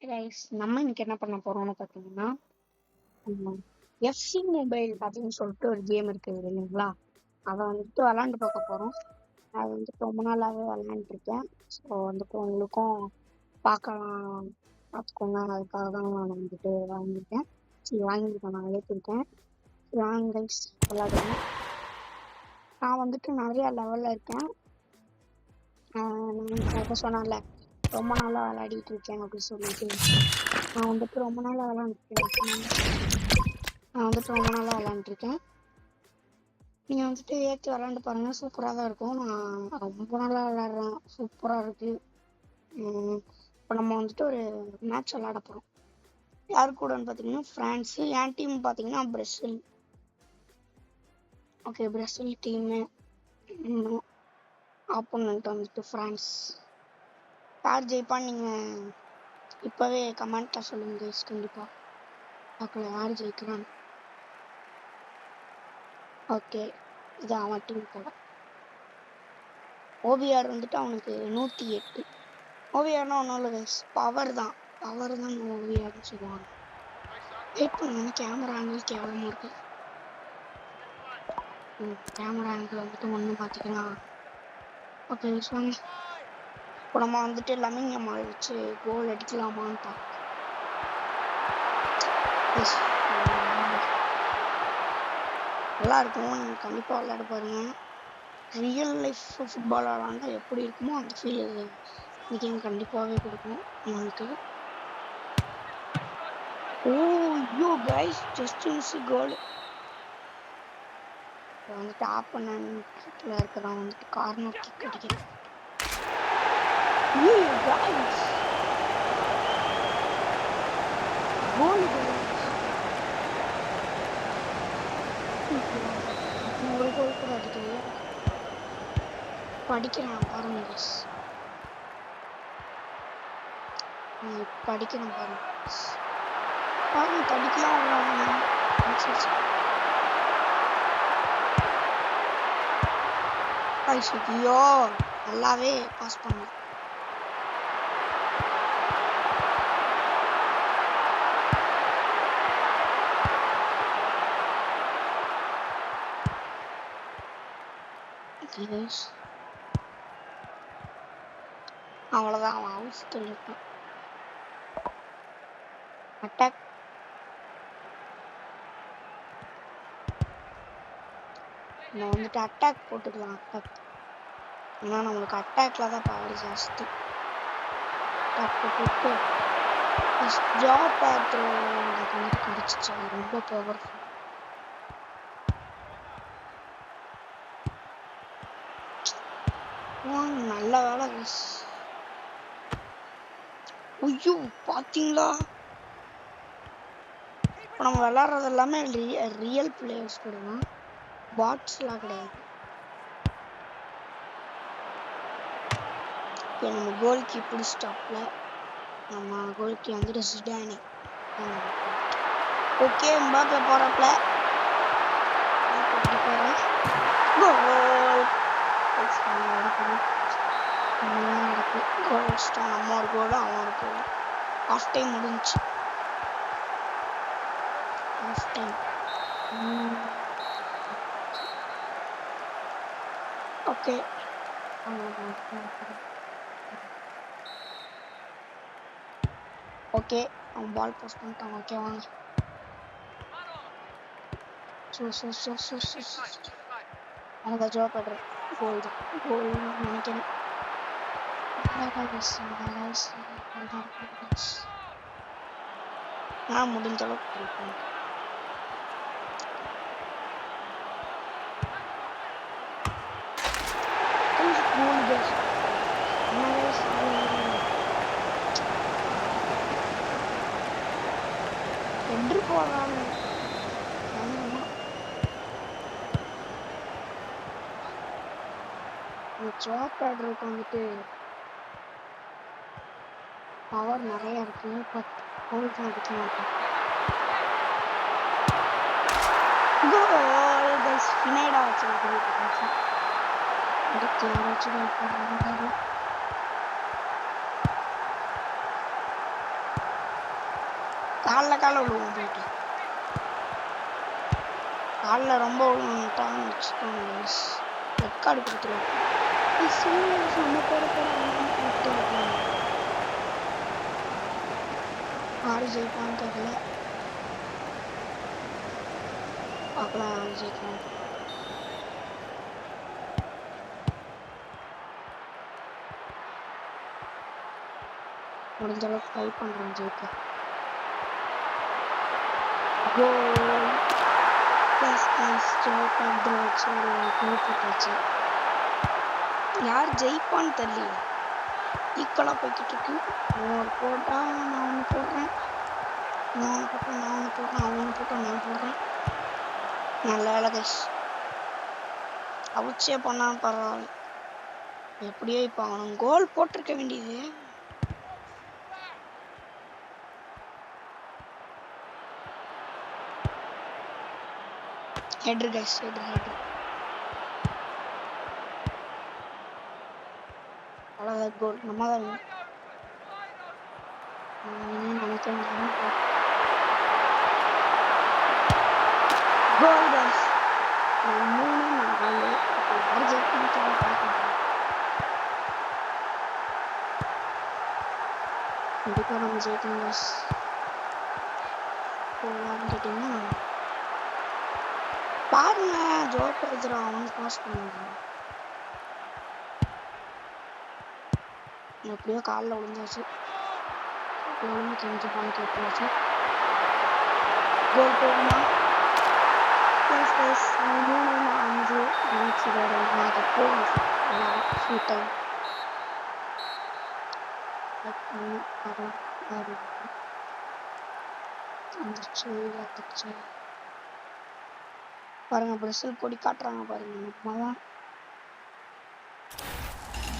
Guys நம்ம இன்னைக்கு என்ன பண்ண போறோம்னு பார்த்தீங்கன்னா எஃப்சி மொபைல் அப்படின்னு சொல்லிட்டு ஒரு கேம் இருக்குது இல்லைங்களா? அதை வந்துட்டு விளாண்டு பார்க்க போறோம். அது வந்துட்டு ரொம்ப நாளாவே விளாண்டுருக்கேன். ஸோ வந்துட்டு உங்களுக்கும் பார்க்கலாம் பார்த்துக்கோங்க, அதுக்காக தான் நான் வந்துட்டு வாங்கியிருக்கேன். சரி வாங்கியிருக்கேன், நான் ஏற்றிருக்கேன். வாங்க கைஸ் விளாடுவேன். நான் வந்துட்டு நிறைய லெவலில் இருக்கேன். நான் சொன்னால ரொம்ப நாளாக விளையாடிட்டு இருக்கேன் அப்படின்னு சொல்லிட்டு நான் வந்துட்டு ரொம்ப நாளாக விளாண்டுருக்கேன். நீங்கள் வந்துட்டு ஏற்றி விளாண்டு பாருங்கள், சூப்பராக தான் இருக்கும். நான் ரொம்ப நாளாக விளாட்றேன், சூப்பராக இருக்குது. இப்போ நம்ம வந்துட்டு ஒரு மேட்ச் விளாட போகிறோம். யார் கூடன்னு பார்த்தீங்கன்னா ஃப்ரான்ஸு. என் டீம் பார்த்தீங்கன்னா Brazil. Okay, Brazil team. Opponent வந்துட்டு ஃப்ரான்ஸ். யார் ஜெயிப்பான்னு நீங்கள் இப்போவே கமெண்ட்டில் சொல்லுங்கள் கைஸ். கண்டிப்பாக பார்க்கலாம் யார் ஜெயிக்கிறான்னு. ஓகே, இது அவன் டீம் போல. ஓவிஆர் வந்துட்டு அவனுக்கு 108. ஓவிஆர்னா ஒன்றும் இல்லை கைஸ், பவர் தான் ஓவிஆர்னு சொல்லுவாங்க. வெயிட் பண்ணுங்க, கேமரா ஆங்கிள் கேவலமாக இருக்கு. கேமரா ஆங்கிள் வந்துட்டு ஒன்று பார்த்திக்கலாம். ஓகே வாங்க, இப்போ நம்ம வந்துட்டு லம்மிங் அம்மாள் வச்சு கோல் அடிக்கலாமான்னு பார்ப்போம். நல்லா இருக்கும், நீங்கள் கண்டிப்பாக விளையாட பாருங்க. ரியல் லைஃப் ஃபுட்பால் விளாண்டா எப்படி இருக்குமோ அந்த ஃபீல் இந்த கேம் கண்டிப்பாகவே கொடுக்கும் உங்களுக்கு. ஓ யோ கைஸ், ஜஸ்ட் மிஸ் கோல். வந்துட்டு ஆப்போனன்ட்ல இருக்கிறவன் வந்துட்டு கார்னர் கிக் அடிக்கிறான். ஒரு கோல் கூட அடிக்கல, படிக்கிறான் பாருங்க கைஸ். படிக்கிறேன் பாருங்க பாருங்க, படிக்கலாம். ஐயோ, நல்லாவே பாஸ் பண்ண. அவ்வளோதான், அவன் அவசியம் இருக்கான். அட்டாக். நம்ம வந்துட்டு அட்டாக் போட்டுக்கலாம். அட்டாக் ஏன்னா நம்மளுக்கு அட்டாக்ல தான் பவர் ஜாஸ்தி. அட்டாக் போட்டு ஜாப் பேட்ரோ எனக்கு வந்துட்டு கிடச்சிச்சு, ரொம்ப பவர்ஃபுல். நல்ல வேலை. ஐயோ பார்த்தீங்களா, இப்போ நம்ம விளாட்றது எல்லாமே ரியல் பிளேயர்ஸ் கூட தான், பாட்ஸ்லாம் கிடையாது. இப்போ நம்ம கோல்கி பிடிச்சிட்டாப்ல. நம்ம கோல்கி வந்துட்டு ஜிடானி. Okay, Mbappe போகிறாப்ல. கோல் நடக்கு. கோல் அடிச்சிட்டோம், நம்ம ஒரு கோல் அவன் ஒரு கோல். ஆஃப் டைம் முடிஞ்சு. Half time. ஓகே, ஓகே அவன் பால் போஸ்ட் பண்ணிட்டான். ஓகே வாங்க. எனக்கு ஜோப் பண்ணுறேன். கோல் தான், கோல் நினைக்கிறேன். நான் முடிஞ்ச அளவுக்கு என்று போகலாம். ஜாப் ஆர்டருக்கு வந்துட்டு பவர் நிறைய இருக்கு, பட் கோல் தான் அடிக்க மாட்டேன். கோல் கைஸ், ஃபினைடா வச்சிருக்கேன். அடுத்து யாராச்சும் கோல் போடுறாங்க. காலில் விழுவோம் போயிட்டு. காலில் ரொம்ப விழுந்துட்டான்னு வச்சுக்கோங்க கைஸ், ரெட் கார்டு கொடுத்துருவோம். நம்ம பேர யாரு ஜெயிப்பான்னு தெரியல, பார்க்கலாம் யாரு ஜெயிக்கலாம். முடிஞ்ச அளவுக்கு ட்ரை பண்றேன் ஜெயிக்க. யார் ஜெயிப்பான்னு தெரியல, ஈக்குவலா போய்கிட்டு இருக்கு. ஒரு போட்டா நான் ஒன்று போடுறேன், நான் போடுறேன். நல்ல வேலை கைஸ், அவுச்சே பண்ணா பரவாயில்ல. எப்படியோ இப்போ அவனும் கோல் போட்டிருக்க வேண்டியது. Header guys, header. அவ்வளோதான், கோல் நம்ம தான் நினைக்கிறேன். கோல் கைஸ், 3-4. யார் ஜெயிக்கணும் பார்க்கலாம். கண்டிப்பாக நம்ம ஜெயிக்கணும் கைஸ். போகலான்னு கேட்டிங்கன்னா பாருங்க, ஜோக்கர் எதிராக அவன் பாஸ் பண்ணுவாங்க. எப்படியோ காலில் விழுந்தாச்சு, கொஞ்சம் பாயிண்ட் எடுத்தாச்சு. கோல் போகுமா? 3-5 மேட்ச் ஃபுல் டைம் வந்துருச்சு. பாருங்க, பிரேசில் கொடி காட்டுறாங்க பாருங்க, நம்ம தான்.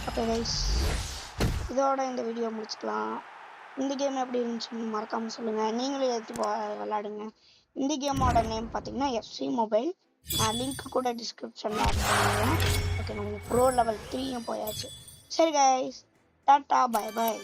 ஓகே கைஸ், இதோட இந்த வீடியோ முடிச்சுக்கலாம். இந்த கேம் எப்படி இருந்துச்சுன்னு மறக்காம சொல்லுங்க, நீங்களும் எடுத்து விளையாடுங்க. இந்த கேமோட நேம் பார்த்தீங்கன்னா FC மொபைல். நான் லிங்க் கூட டிஸ்கிரிப்ஷன்ல ஆட் பண்ணுவேன். ஓகே, நம்ம ப்ரோ லெவல் 3 போயாச்சு. சரி கைஸ், டாட்டா, பை பை.